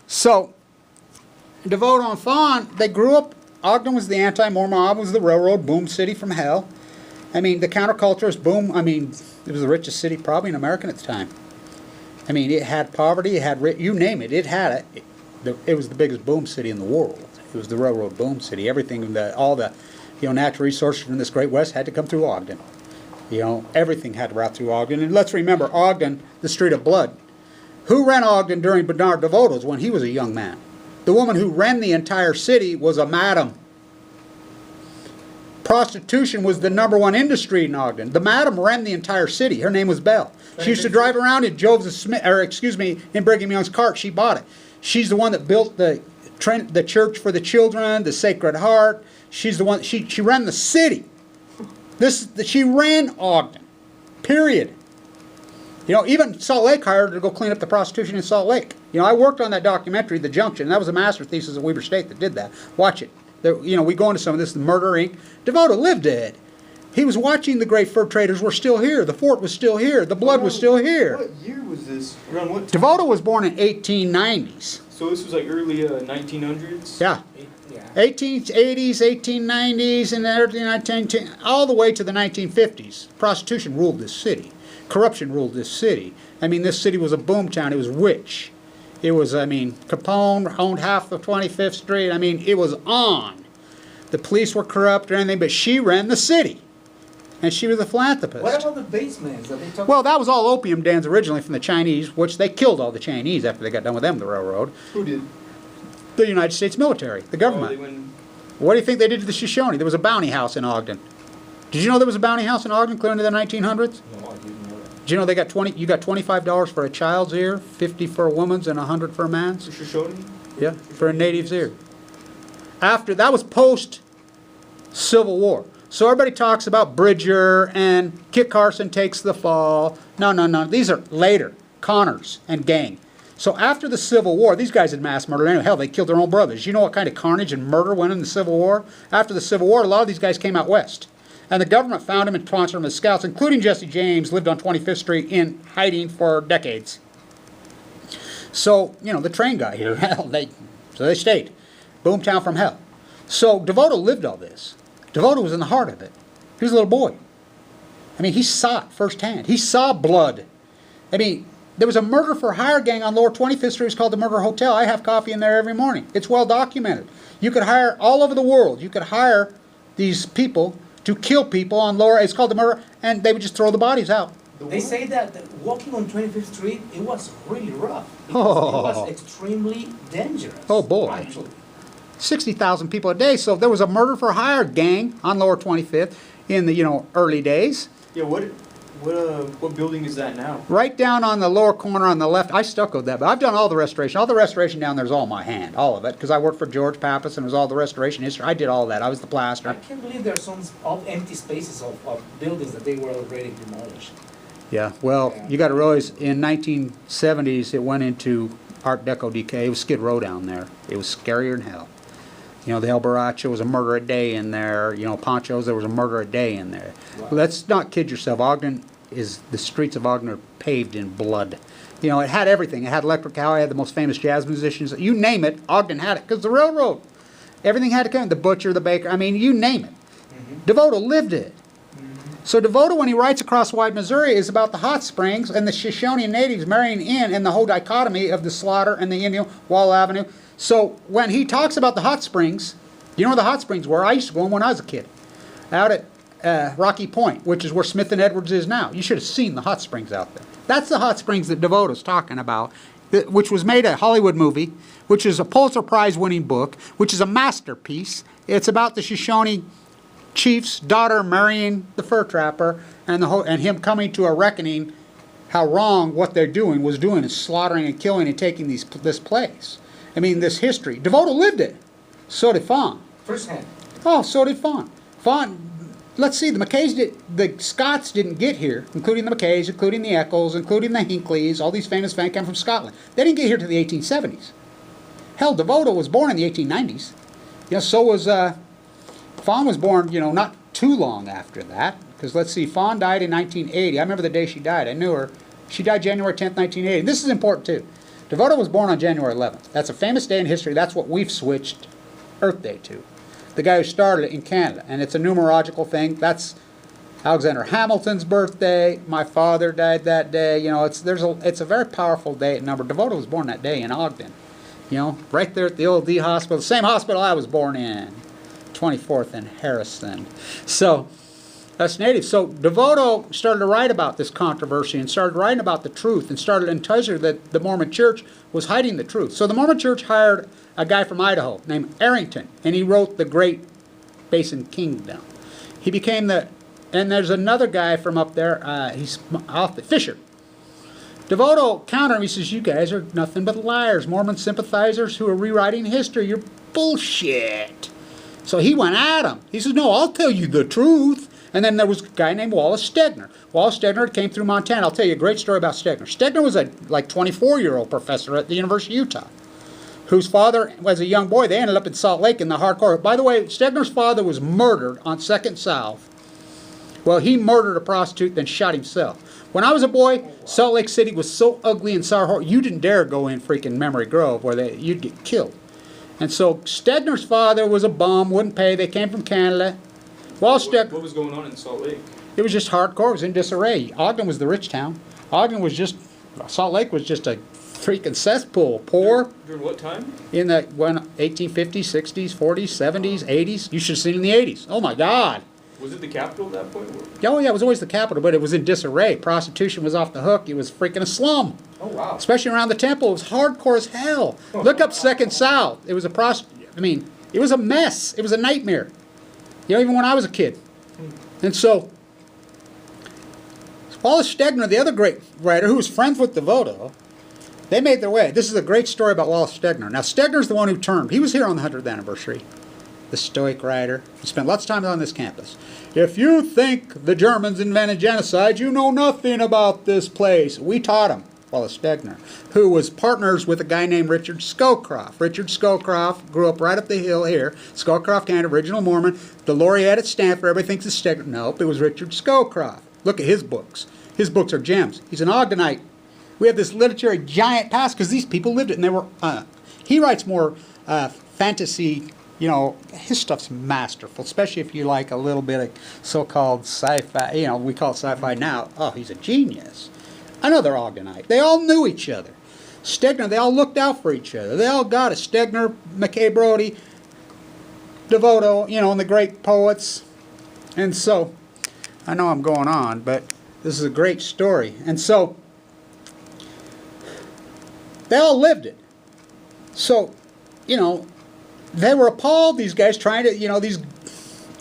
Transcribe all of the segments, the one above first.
So, DeVoto and Fawn, they grew up, Ogden was the anti-Mormon, was the railroad boom city from hell. I mean, the counterculturist boom, I mean, it was the richest city probably in America at the time. I mean, it had poverty, it had, you name it, it had it. It was the biggest boom city in the world. It was the railroad boom city. Everything, all the, natural resources from this great west had to come through Ogden. Everything had to route through Ogden. And let's remember, Ogden, the street of blood. Who ran Ogden during Bernard DeVoto's when he was a young man? The woman who ran the entire city was a madam. Prostitution was the #1 industry in Ogden. The madam ran the entire city. Her name was Belle. She used to drive around in in Brigham Young's cart. She bought it. She's the one that built the church for the children, the Sacred Heart. She's the one. She ran the city. She ran Ogden. Period. Even Salt Lake hired her to go clean up the prostitution in Salt Lake. I worked on that documentary, The Junction. That was a master thesis at Weber State that did that. Watch it. We go into some of this, the Murder Inc. DeVoto lived it. He was watching the great fur traders were still here. The fort was still here. The blood was still here. What year was this? Around what time? DeVoto was born in 1890s. So this was like early 1900s? Yeah. 1880s, 1890s, and early 1910, all the way to the 1950s. Prostitution ruled this city. Corruption ruled this city. I mean, this city was a boom town. It was rich. It was, Capone owned half of 25th Street. I mean, it was on. The police were corrupt or anything, but she ran the city. And she was a philanthropist. What about the basements? Well, that was all opium dens originally from the Chinese, which they killed all the Chinese after they got done with them, the railroad. Who did? The United States military, the government. What do you think they did to the Shoshone? There was a bounty house in Ogden. Did you know there was a bounty house in Ogden clear into the 1900s? No, I didn't know that. Did you know they got you got $25 for a child's ear, $50 for a woman's, and $100 for a man's? The Shoshone? Yeah, for a native's ear. After that was post Civil War. So everybody talks about Bridger and Kit Carson takes the fall. No. These are later. Connors and gang. So after the Civil War, these guys had mass murdered anyway. Hell, they killed their own brothers. You know what kind of carnage and murder went in the Civil War? After the Civil War, a lot of these guys came out west. And the government found them and sponsored them as scouts, including Jesse James, lived on 25th Street in hiding for decades. So, the train got here. Hell, they stayed. Boomtown from hell. So DeVoto lived all this. DeVoto was in the heart of it. He was a little boy. I mean, he saw it firsthand. He saw blood. I mean, there was a murder for hire gang on Lower 25th Street. It's called the Murder Hotel. I have coffee in there every morning. It's well documented. You could hire all over the world. You could hire these people to kill people on Lower. It's called the murder, and they would just throw the bodies out. They say that walking on 25th Street, it was really rough. It was extremely dangerous. Oh, boy. Actually. 60,000 people a day. So there was a murder for hire gang on Lower 25th in the early days. Yeah, what building is that now? Right down on the lower corner on the left. I stuccoed that, but I've done all the restoration. All the restoration down there is all my hand, all of it, because I worked for George Pappas and it was all the restoration history. I did all that. I was the plasterer. I can't believe there are some empty spaces of buildings that they were already demolished. Yeah, well, you got to realize in 1970s it went into Art Deco decay. It was Skid Row down there. It was scarier than hell. The El Baracho was a murder a day in there. Ponchos, there was a murder a day in there. Wow. Let's not kid yourself. The streets of Ogden are paved in blood. It had everything. It had Electric Cow. It had the most famous jazz musicians. You name it, Ogden had it. Because the railroad. Everything had to come. The butcher, the baker. I mean, you name it. DeVoto lived it. So DeVoto, when he writes Across Wide Missouri, is about the hot springs and the Shoshone natives marrying in and the whole dichotomy of the slaughter and the Indian Wall Avenue. So when he talks about the hot springs, you know where the hot springs were? I used to go when I was a kid. Out at Rocky Point, which is where Smith and Edwards is now. You should have seen the hot springs out there. That's the hot springs that DeVoto's talking about, which was made a Hollywood movie, which is a Pulitzer Prize winning book, which is a masterpiece. It's about the Shoshone chief's daughter marrying the fur trapper and him coming to a reckoning how wrong what they're doing is slaughtering and killing and taking this place. I mean, this history. DeVoto lived it. So did Fawn. Firsthand. Oh, so did Fawn. Let's see, the Scots didn't get here, including the McKays, including the Eccles, including the Hinkleys, all these famous fans come from Scotland. They didn't get here to the 1870s. Hell, DeVoto was born in the 1890s. So was, Fawn was born, not too long after that. Because let's see, Fawn died in 1980. I remember the day she died. I knew her. She died January 10th, 1980. This is important too. Devoto was born on January 11th. That's a famous day in history. That's what we've switched Earth Day to. The guy who started it in Canada. And it's a numerological thing. That's Alexander Hamilton's birthday. My father died that day. You know, it's a very powerful day at number. Devoto was born that day in Ogden. You know, right there at the old D hospital. The same hospital I was born in. 24th and Harrison. So, that's native. So Devoto started to write about this controversy and started writing about the truth and started enticing that the Mormon Church was hiding the truth. So the Mormon Church hired a guy from Idaho named Arrington, and he wrote The Great Basin Kingdom. He became and there's another guy from up there, he's off the Fisher. Devoto countered him. He says, you guys are nothing but liars, Mormon sympathizers who are rewriting history. You're bullshit. So he went at him. He says, no, I'll tell you the truth. And then there was a guy named Wallace Stegner. Wallace Stegner came through Montana. I'll tell you a great story about Stegner. Stegner was a 24-year-old professor at the University of Utah, whose father, as a young boy, they ended up in Salt Lake in the hardcore. By the way, Stegner's father was murdered on 2nd South. Well, he murdered a prostitute, then shot himself. When I was a boy, Salt Lake City was so ugly and sour, you didn't dare go in freaking Memory Grove where you'd get killed. And so Stegner's father was a bum, wouldn't pay. They came from Canada. What was going on in Salt Lake? It was just hardcore. It was in disarray. Ogden was the rich town. Salt Lake was just a freaking cesspool. Poor. During what time? In the 1850s, 60s, 40s, 70s, 80s. You should have seen it in the 80s. Oh my God. Was it the capital at that point? Oh yeah, it was always the capital, but it was in disarray. Prostitution was off the hook. It was freaking a slum. Oh wow. Especially around the temple. It was hardcore as hell. Look up 2nd South. It was it was a mess. It was a nightmare. You know, even when I was a kid. And so, Wallace Stegner, the other great writer, who was friends with Devoto, they made their way. This is a great story about Wallace Stegner. Now, Stegner's the one who termed. He was here on the 100th anniversary. The Stoic writer. He spent lots of time on this campus. If you think the Germans invented genocide, you know nothing about this place. We taught him. Wallace Stegner, who was partners with a guy named Richard Scowcroft. Richard Scowcroft grew up right up the hill here. Scowcroft, Canada, original Mormon. The laureate at Stanford, everybody thinks it's Stegner. Nope, it was Richard Scowcroft. Look at his books. His books are gems. He's an Ogdenite. We have this literary giant past because these people lived it, and they were. He writes more fantasy. You know, his stuff's masterful, especially if you like a little bit of so-called sci-fi. You know, we call it sci-fi now. Oh, he's a genius. Another Ogdenite. They all knew each other. Stegner, they all looked out for each other. They all got it. Stegner, McKay Brody, Devoto, you know, and the great poets. And so, I know I'm going on, but this is a great story. And so, they all lived it. So, you know, they were appalled, these guys trying to, you know, these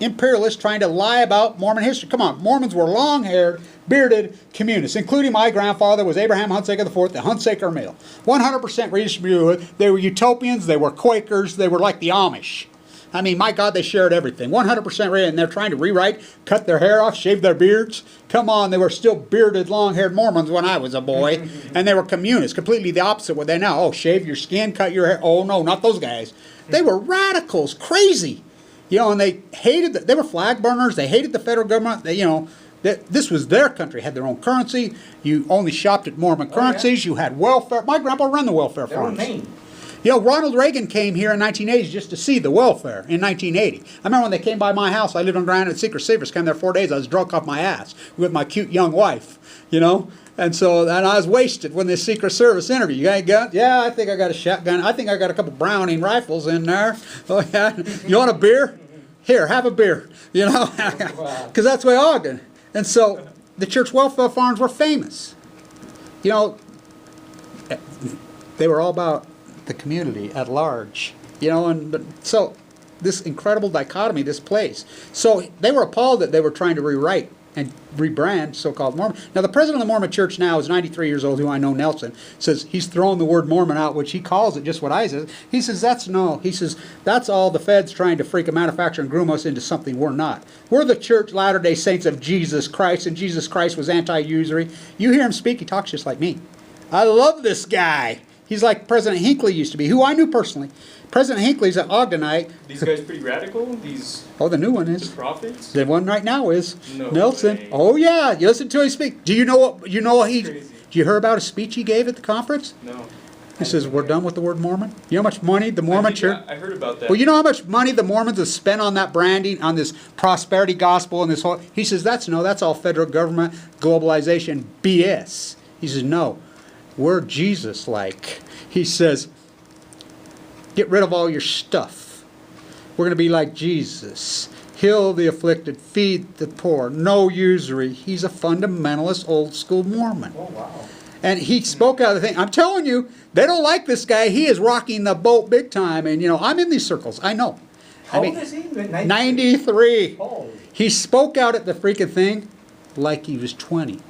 imperialists trying to lie about Mormon history. Come on, Mormons were long-haired, bearded communists, including my grandfather was Abraham Hunsaker IV, the Hunsaker male. 100% redistributed. They were utopians, they were Quakers, they were like the Amish. I mean, my God, they shared everything. 100% ready, and they're trying to rewrite, cut their hair off, shave their beards. Come on, they were still bearded, long-haired Mormons when I was a boy, and they were communists, completely the opposite of what they now. Oh, shave your skin, cut your hair. Oh, no, not those guys. They were radicals, crazy. You know, and they hated, they were flag burners, they hated the federal government, they, you know, this was their country, had their own currency. You only shopped at Mormon currencies, you had welfare. My grandpa ran the welfare farms. You know, Ronald Reagan came here in 1980 just to see the welfare in 1980. I remember when they came by my house, I lived on Grand and Secret Service, came there 4 days, I was drunk off my ass with my cute young wife, you know. And I was wasted when the Secret Service interview. You got a gun? Yeah, I think I got a shotgun. I think I got a couple Browning rifles in there. Oh, yeah. You want a beer? Here, have a beer. You know, because that's the way Ogden. And so the church welfare farms were famous. You know, they were all about the community at large. You know, and so this incredible dichotomy, this place. So they were appalled that they were trying to rewrite and rebrand so-called Mormon. Now, the president of the Mormon Church now is 93 years old, who I know, Nelson, says he's thrown the word Mormon out, which he calls it just what I said. He says, that's all the feds trying to freak a manufacture and groom us into something we're not. We're the church Latter-day Saints of Jesus Christ, and Jesus Christ was anti-usury. You hear him speak, he talks just like me. I love this guy. He's like President Hinckley used to be, who I knew personally. President Hinckley's an Ogdenite. These guys pretty radical? Oh, the new one is. The prophets? The one right now is. No Nelson. way. Oh, yeah. You listen to him speak. Do you know what he... Crazy. Do you hear about a speech he gave at the conference? No. He says, we're done with the word Mormon. You know how much money the Mormon church... I heard about that. Well, you know how much money the Mormons have spent on that branding, on this prosperity gospel and this whole... He says, that's all federal government, globalization, BS. He says, no, we're Jesus-like. He says, get rid of all your stuff. We're going to be like Jesus. Heal the afflicted, feed the poor, no usury. He's a fundamentalist, old-school Mormon. Oh, wow. And he spoke out of the thing. I'm telling you, they don't like this guy. He is rocking the boat big time. And, I'm in these circles. I know. How old is he? 93. Oh. He spoke out at the freaking thing like he was 20.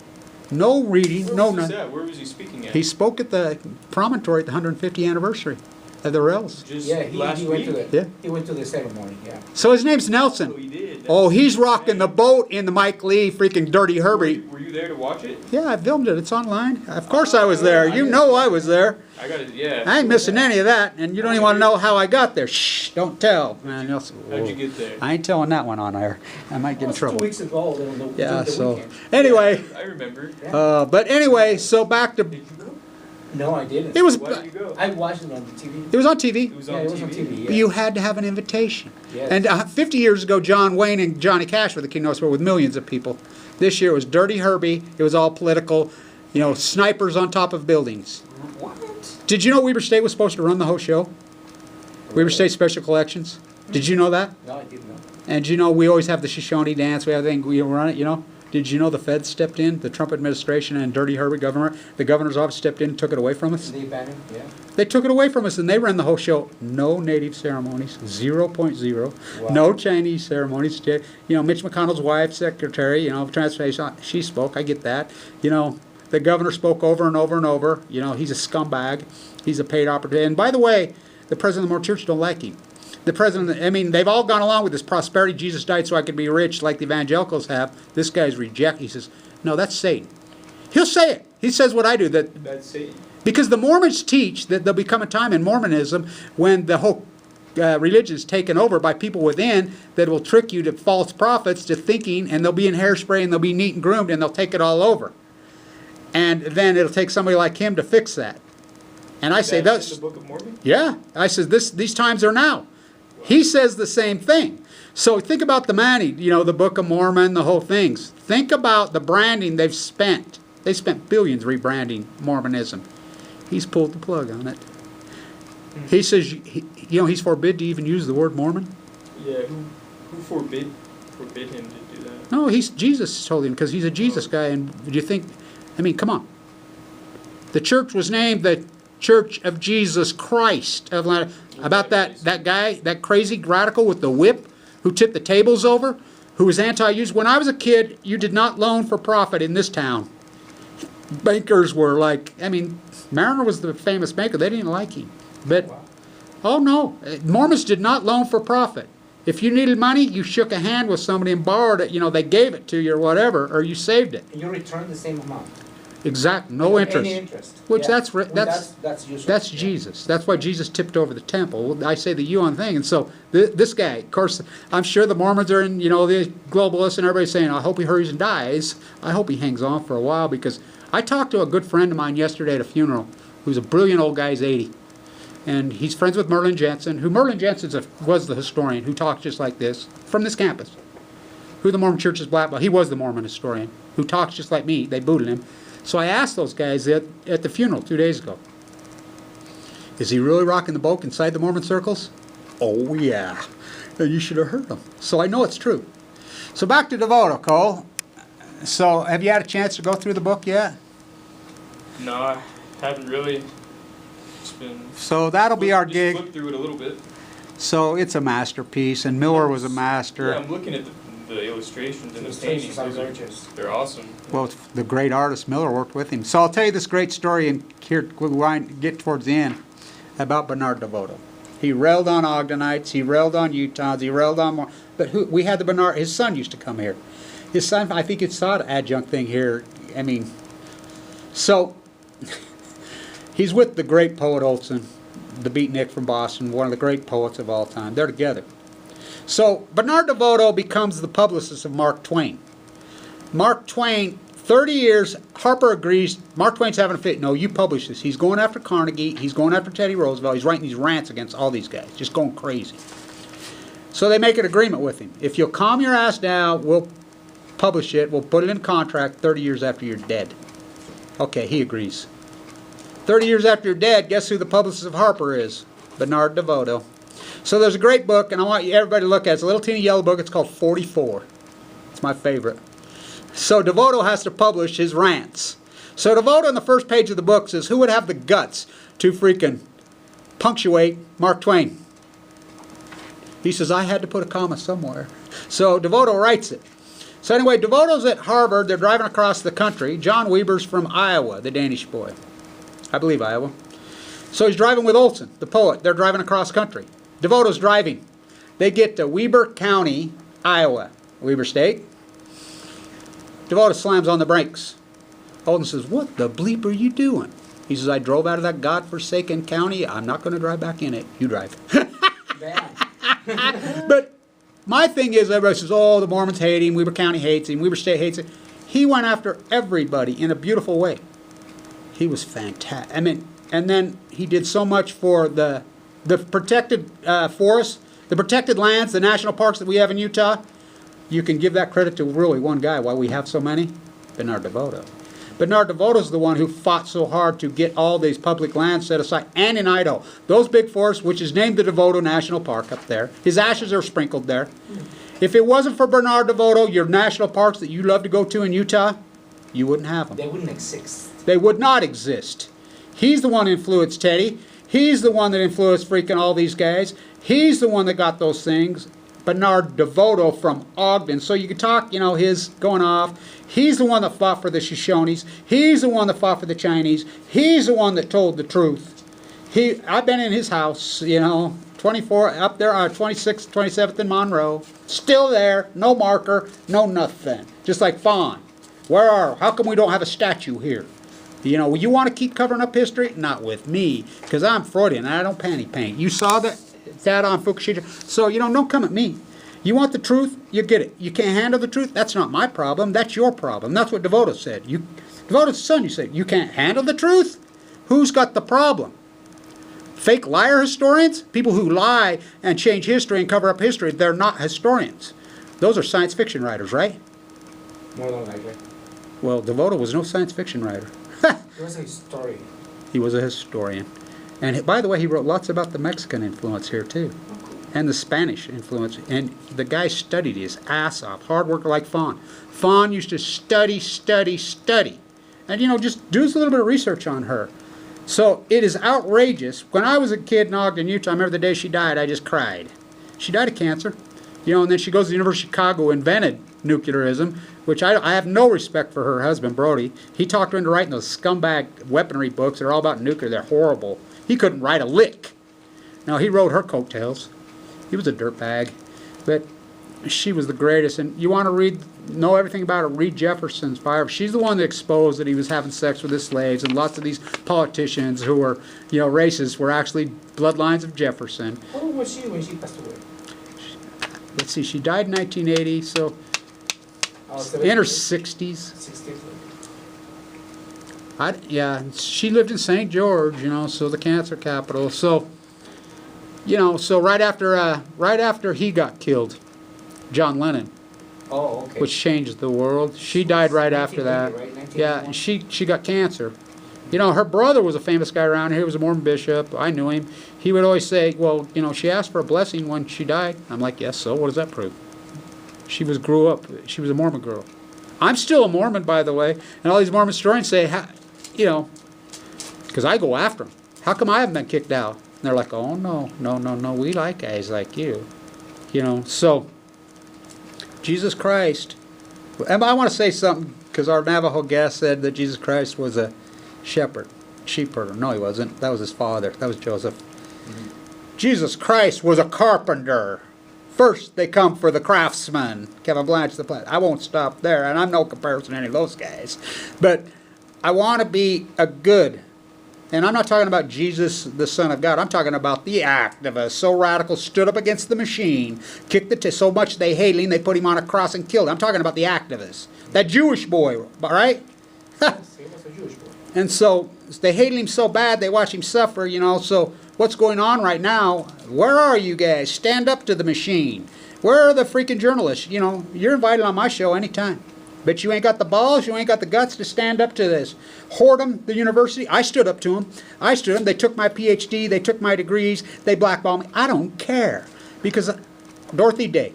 No reading, Where no was this nothing. at? Where was he speaking at? He spoke at the promontory at the 150th anniversary of the Rails. Just Yeah, last he went week? to the Yeah. he went to the ceremony. Yeah. So his name's Oh, Nelson. he did. Oh, he's rocking the boat in the Mike Lee freaking Dirty Herbie. Were you there to watch it? Yeah, I filmed it. It's online. Of course I was there. You know I was there. I got it, yeah. I ain't missing any of that, and you don't even want to know how I got there. Shh, don't tell. Man, How'd you get there? I ain't telling that one on air. I might get in It was trouble. 2 weeks ago. On the, Yeah, the so weekend. anyway, I remember. but anyway, so back to Did you go? No, I didn't. it was Why did you go? I watched it on the TV. it was on TV. It was Yeah, on it was on TV. TV. Yeah. But you had to have an invitation. Yes. And 50 years ago, John Wayne and Johnny Cash were the keynote speaker with millions of people. This year it was Dirty Herbie. It was all political. Snipers on top of buildings. What? Did you know Weber State was supposed to run the whole show? Weber State Special Collections. Did you know that? No, I didn't know. And we always have the Shoshone dance. We have everything. We run it. Did you know the Feds stepped in, the Trump administration and Dirty Herbie government? The governor's office stepped in and took it away from us. They banned him. Yeah. They took it away from us and they ran the whole show. No native ceremonies, 0.0. Wow. No Chinese ceremonies. Mitch McConnell's wife, secretary, translation, she spoke. I get that. The governor spoke over and over and over. He's a scumbag. He's a paid operative. And by the way, the president of the Mormon Church don't like him. The president, they've all gone along with this prosperity. Jesus died so I could be rich, like the evangelicals have. This guy's reject. He says, no, that's Satan. He'll say it. He says what I do. That's Satan. Because the Mormons teach that there'll become a time in Mormonism when the whole religion is taken over by people within that will trick you to false prophets to thinking, and they'll be in hairspray and they'll be neat and groomed and they'll take it all over. And then it'll take somebody like him to fix that. And I say That's that's in the Book of Mormon? yeah. I said these times are now. He says the same thing. So think about the money, the Book of Mormon, the whole things. Think about the branding they've spent. They spent billions rebranding Mormonism. He's pulled the plug on it. He says, he's forbid to even use the word Mormon. Yeah, who forbid him to do that? No, Jesus told him because he's a Jesus guy. And do you think? Come on. The church was named the Church of Jesus Christ of Atlanta. About that guy, that crazy radical with the whip who tipped the tables over, who was anti-use. When I was a kid, you did not loan for profit in this town. Bankers were like, Mariner was the famous banker. They didn't like him. But, oh no, Mormons did not loan for profit. If you needed money, you shook a hand with somebody and borrowed it. They gave it to you or whatever, or you saved it. And you returned the same amount. Exactly, no Without interest. Any interest. Which Yeah. that's usual. That's Yeah. Jesus. That's why Jesus tipped over the temple. I say the you on thing. And so this guy, of course, I'm sure the Mormons are in, the globalists and everybody's saying, I hope he hurries and dies. I hope he hangs on for a while because I talked to a good friend of mine yesterday at a funeral who's a brilliant old guy. He's 80. And he's friends with Merlin Jensen, who Merlin Jensen was the historian who talks just like this from this campus. Who the Mormon Church is black belt. He was the Mormon historian who talks just like me. They booted him. So I asked those guys at the funeral 2 days ago, is he really rocking the boat inside the Mormon circles? Oh, yeah. And you should have heard him. So I know it's true. So back to Devoto, Cole. So have you had a chance to go through the book yet? No, I haven't really. It's been. So that'll be our just gig. Looked through it a little bit. So it's a masterpiece, and Miller was a master. Yeah, I'm looking at the illustrations and the Illustrations paintings. are gorgeous. They're awesome. Well, the great artist Miller worked with him. So I'll tell you this great story, and here we'll get towards the end, about Bernard DeVoto. He railed on Ogdenites, he railed on Utahns, he railed on more. But we had the Bernard, his son used to come here. His son, I think, saw the adjunct thing here. So he's with the great poet Olson, the beatnik from Boston, one of the great poets of all time. They're together. So Bernard DeVoto becomes the publicist of Mark Twain. Mark Twain 30 years, Harper agrees, Mark Twain's having a fit. No, you publish this. He's going after Carnegie. He's going after Teddy Roosevelt. He's writing these rants against all these guys, just going crazy. So they make an agreement with him. If you'll calm your ass down, we'll publish it. We'll put it in contract 30 years after you're dead. Okay, he agrees. 30 years after you're dead, guess who the publicist of Harper is? Bernard DeVoto. So there's a great book, and I want everybody to look at it. It's a little teeny yellow book. It's called 44. It's my favorite. So DeVoto has to publish his rants. So DeVoto on the first page of the book says, who would have the guts to freaking punctuate Mark Twain? He says, I had to put a comma somewhere. So DeVoto writes it. So anyway, DeVoto's at Harvard. They're driving across the country. John Weber's from Iowa, the Danish boy. I believe Iowa. So he's driving with Olson, the poet. They're driving across country. DeVoto's driving. They get to Weber County, Iowa, Weber State. DeVoto slams on the brakes. Olson says, what the bleep are you doing? He says, I drove out of that godforsaken county. I'm not going to drive back in it. You drive. But my thing is, everybody says, oh, the Mormons hate him. Weber County hates him. Weber State hates him. He went after everybody in a beautiful way. He was fantastic. I mean, and then he did so much for the protected forests, the protected lands, the national parks that we have in Utah. You can give that credit to really one guy. Why we have so many? Bernard DeVoto. Bernard DeVoto's the one who fought so hard to get all these public lands set aside, and in Idaho. Those big forests, which is named the DeVoto National Park up there. His ashes are sprinkled there. If it wasn't for Bernard DeVoto, your national parks that you love to go to in Utah, you wouldn't have them. They wouldn't exist. They would not exist. He's the one who influenced Teddy. He's the one that influenced freaking all these guys. He's the one that got those things. Bernard DeVoto from Ogden. So you could talk, you know, his going off. He's the one that fought for the Shoshones. He's the one that fought for the Chinese. He's the one that told the truth. I've been in his house, you know, 24 up there, 26th, 27th in Monroe. Still there, no marker, no nothing. Just like Fawn. How come we don't have a statue here? You know, you want to keep covering up history? Not with me, because I'm Freudian and I don't panty paint. You saw that on Fukushima. So, you know, don't come at me. You want the truth? You get it. You can't handle the truth? That's not my problem. That's your problem. That's what DeVoto said. DeVoto's son, you said, you can't handle the truth? Who's got the problem? Fake liar historians? People who lie and change history and cover up history, they're not historians. Those are science fiction writers, right? More than likely. Well, DeVoto was no science fiction writer. He was a historian. He was a historian. And by the way, he wrote lots about the Mexican influence here, too. And the Spanish influence. And the guy studied his ass off. Hard worker like Fawn. Fawn used to study. And, you know, just do a little bit of research on her. So it is outrageous. When I was a kid in Ogden, Utah, I remember the day she died, I just cried. She died of cancer. You know, and then she goes to the University of Chicago, invented nuclearism, which I have no respect for her husband, Brody. He talked her into writing those scumbag weaponry books. They're all about nuclear. They're horrible. He couldn't write a lick. Now, he wrote her coattails. He was a dirtbag. But she was the greatest. And you want to know everything about her, read Jefferson's Fire. She's the one that exposed that he was having sex with his slaves. And lots of these politicians who were, you know, racist were actually bloodlines of Jefferson. How old was she when she passed away? Let's see, she died in 1980, so in her 60s. Yeah, she lived in St. George, you know, so the cancer capital. So, you know, so right after he got killed, John Lennon, okay. which changed the world. She died right after that. Right? Yeah, and she got cancer. You know, her brother was a famous guy around here. He was a Mormon bishop. I knew him. He would always say, well, you know, she asked for a blessing when she died. I'm like, yes, so what does that prove? She was a Mormon girl. I'm still a Mormon, by the way. And all these Mormon historians say, you know, because I go after them. How come I haven't been kicked out? And they're like, oh, no, we like guys like you. You know, so Jesus Christ. And I want to say something, because our Navajo guest said that Jesus Christ was a shepherd, sheep herder. No, he wasn't. That was his father. That was Joseph. Mm-hmm. Jesus Christ was a carpenter. First, they come for the craftsman. Kevin Blanch, the plant. I won't stop there, and I'm no comparison to any of those guys. But I want to be a good And I'm not talking about Jesus, the Son of God. I'm talking about the activists. So radical, stood up against the machine, kicked so much they hated him, they put him on a cross and killed him. I'm talking about the activists. That Jewish boy, right? Yes, he was a Jewish boy. And so they hated him so bad, they watch him suffer, you know. So what's going on right now? Where are you guys? Stand up to the machine. Where are the freaking journalists? You know, you're invited on my show anytime. But you ain't got the balls, you ain't got the guts to stand up to this. Hordem, the university, I stood up to them. I stood them. They took my Ph.D., they took my degrees, they blackballed me. I don't care. Because Dorothy Day,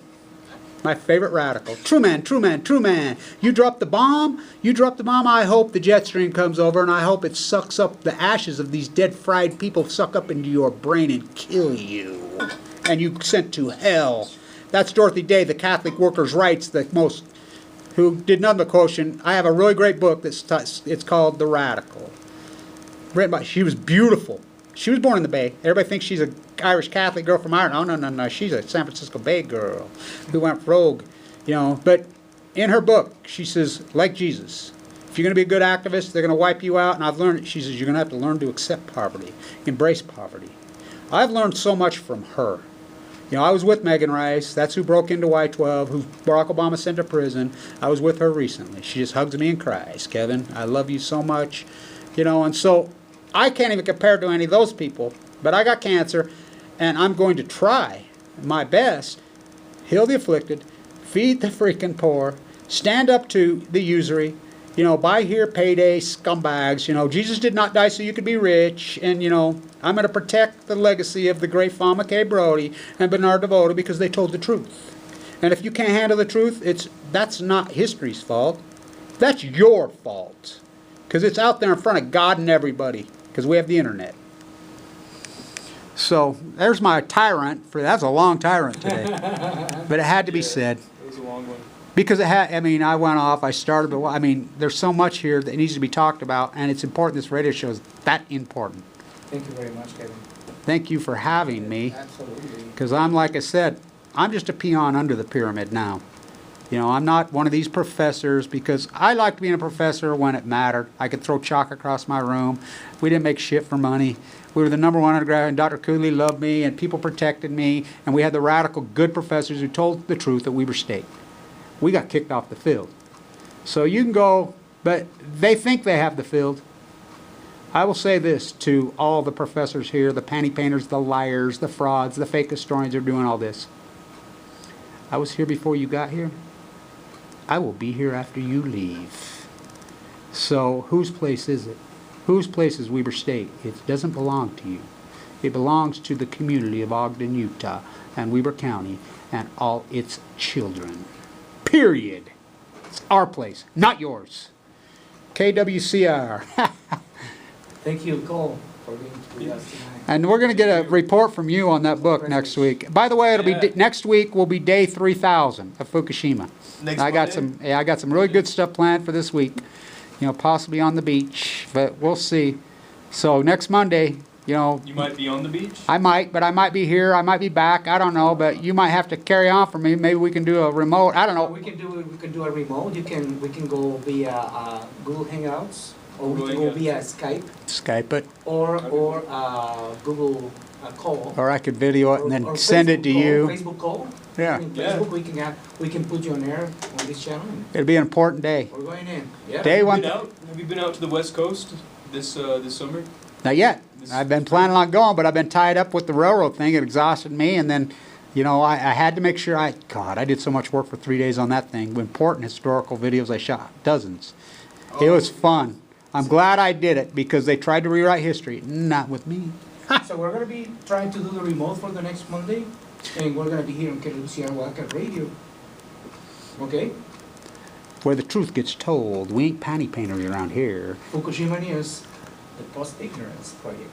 my favorite radical. True man, true man, true man. You drop the bomb, I hope the jet stream comes over and I hope it sucks up the ashes of these dead fried people, suck up into your brain and kill you. And you sent to hell. That's Dorothy Day, the Catholic workers' rights, the most, who did none but quotient. I have a really great book it's called The Radical. Written by, she was beautiful. She was born in the Bay. Everybody thinks she's an Irish Catholic girl from Ireland. No, no, no, no. She's a San Francisco Bay girl who went rogue, you know. But in her book, she says, like Jesus, if you're going to be a good activist, they're going to wipe you out. And I've learned, she says, you're going to have to learn to accept poverty, embrace poverty. I've learned so much from her. You know, I was with Megan Rice. That's who broke into Y-12, who Barack Obama sent to prison. I was with her recently. She just hugs me and cries. Kevin, I love you so much. You know, and so I can't even compare to any of those people. But I got cancer, and I'm going to try my best, heal the afflicted, feed the freaking poor, stand up to the usury, you know, buy here payday scumbags. You know, Jesus did not die so you could be rich. And, you know, I'm going to protect the legacy of the great Fama K. Brody and Bernard DeVoto because they told the truth. And if you can't handle the truth, that's not history's fault. That's your fault. Because it's out there in front of God and everybody. Because we have the internet. So, there's my tyrant. That's a long tyrant today. But it had to be said. It was a long one. Because it had, I mean, I went off, I started, but I mean, there's so much here that needs to be talked about, and it's important, this radio show is that important. Thank you very much, Kevin. Thank you for having me. Absolutely. Because I'm, like I said, I'm just a peon under the pyramid now. You know, I'm not one of these professors, because I liked being a professor when it mattered. I could throw chalk across my room. We didn't make shit for money. We were the #1 undergrad, and Dr. Cooley loved me, and people protected me, and we had the radical good professors who told the truth at Weber State. We got kicked off the field. So you can go, but they think they have the field. I will say this to all the professors here, the panty painters, the liars, the frauds, the fake historians who are doing all this. I was here before you got here. I will be here after you leave. So whose place is it? Whose place is Weber State? It doesn't belong to you. It belongs to the community of Ogden, Utah, and Weber County, and all its children. Period. It's our place, not yours. KWCR. Thank you, Cole, for being with us tonight. And we're going to get a report from you on that book next week. By the way, it'll be next week will be day 3000 of Fukushima. I got some really good stuff planned for this week. You know, possibly on the beach, but we'll see. So next Monday, you know, You might be on the beach? I might, but I might be here. I might be back. I don't know, but you might have to carry on for me. Maybe we can do a remote. I don't know. We can do a remote. We can go via Google Hangouts, or we can go via Skype, Skype it. or Google Call. Or I could video it and then or send it to Facebook you. call, Facebook call. Yeah. I mean, Facebook, we can put you on air on this channel. And It'll be an important day. we're going in. Yeah. Day one. Have you been out to the West Coast this summer? Not yet. I've been planning on going, but I've been tied up with the railroad thing. It exhausted me, and then, you know, I had to make sure I did so much work for 3 days on that thing. Important historical videos I shot, dozens. It was fun. I'm glad I did it because they tried to rewrite history. Not with me. So we're going to be trying to do the remote for the next Monday, and we're going to be here on KWCR Weber Radio. Okay? Where the truth gets told. We ain't panty painters around here. Fukushima News, the Post-Ignorance Project.